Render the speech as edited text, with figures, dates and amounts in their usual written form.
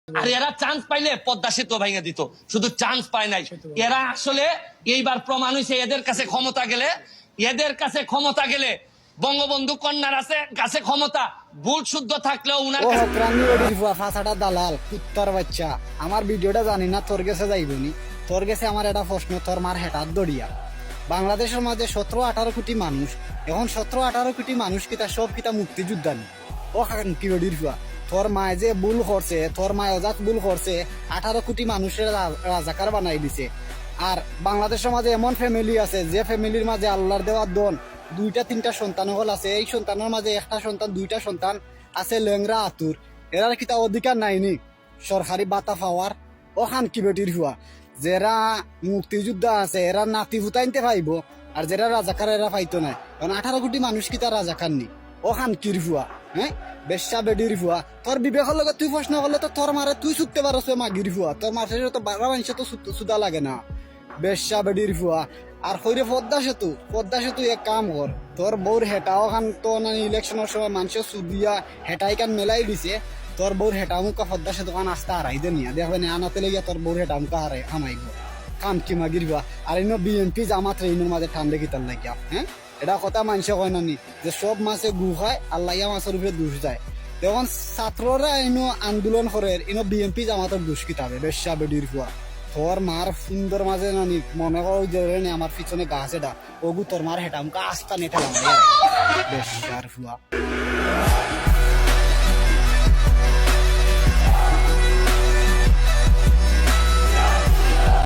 আর এরা চান্স পাইলে পদ্মা সেতু ভেঙে দিত, শুধু চান্স পায় নাই। এরা আসলে এইবার প্রমাণ হয়েছে, এদের কাছে ক্ষমতা গেলে বঙ্গবন্ধু কন্যার কাছে ক্ষমতা ভুল শুদ্ধ থাকলেও উনার কাছে ফাঁসাটা দালাল কুত্তার বাচ্চা। আমার ভিডিওটা জানি না তোর কাছে যাইবনি। তোর কাছে আমার একটা প্রশ্ন, তোর মার হেটার দড়িয়া বাংলাদেশের মাঝে 17-18 কোটি মানুষ, এখন 17-18 কোটি মানুষ কিতা সব কিতা মুক্তিযোদ্ধা নি। ও কি বেডির ফুয়া, তোর মায় যে ভুল করছে, তোর মায় অজাত ভুল করছে, 18 কোটি মানুষের রাজাকার বানাই দিছে। আর বাংলাদেশের মাঝে এমন ফ্যামিলি আছে যে ফ্যামিলির মাঝে আল্লাহর দেওয়ার দন 2-3টা সন্তান হল আছে, এই সন্তানের মাঝে একটা সন্তান 2টা সন্তান আছে লেংরা আতুর, এরার কিতা অধিকার নাইনি সরকারি বাতা পাওয়ার? ও খান কি বেটির হুয়া, যারা মুক্তিযোদ্ধা আছে এরা নাতি ফুটাইতে পাইব, আর যারা রাজাকার এরা পাইতো না। কারণ 18 কোটি মানুষ কি তার রাজাকার নি? ও খান কির হুয়া, হ্যাঁ বেশ্যা বেডির হুয়া। তোর বিবেকের লগে তুই প্রশ্ন করলে তো তোর মারে তুই ছুটতে পারছ মাগির হুয়া, তোর মাঠে তো বাবা মানুষে তো সুদা লাগে না, বেশ্যা বেডির হুয়া। আর হইরে পদ্মা সেতু এক কাম কর, তোর বউর হেটাও খান তো ইলেকশনের সময় মানুষের সুদিয়া হেটাই কান মেলাই দিছে, তোর বউর হেটা মুখা পদ্মা সেতু কান আসতে হারাই দে নিয়া দেখবেন আনাতে লেগে তোর বউর হেটা মুখা হামাইব কাম কি মাগির হুয়া। আর ইনো বিএনপি জামাত ইনোর মাঝে ঠান্ডা কিতার লাগিয়া, হ্যাঁ এটা কথা মানুষে কয় নানি যে সব মাছে গু খায় আর লাইয়া মাছের উপরে দুষ যায়। তখন ছাত্ররা ইনো আন্দোলন করে, ইনো বিএনপি জামাতের দুষ কিতাবে বেশ্যা বেডির হুয়া। তোর মার সুন্দর মাঝে নানি মনে করো যে আমার পিছনে গাছ এটা ওগু তোর মার হেটা মুখা আস্তা নেটা বেশ আর হুয়া।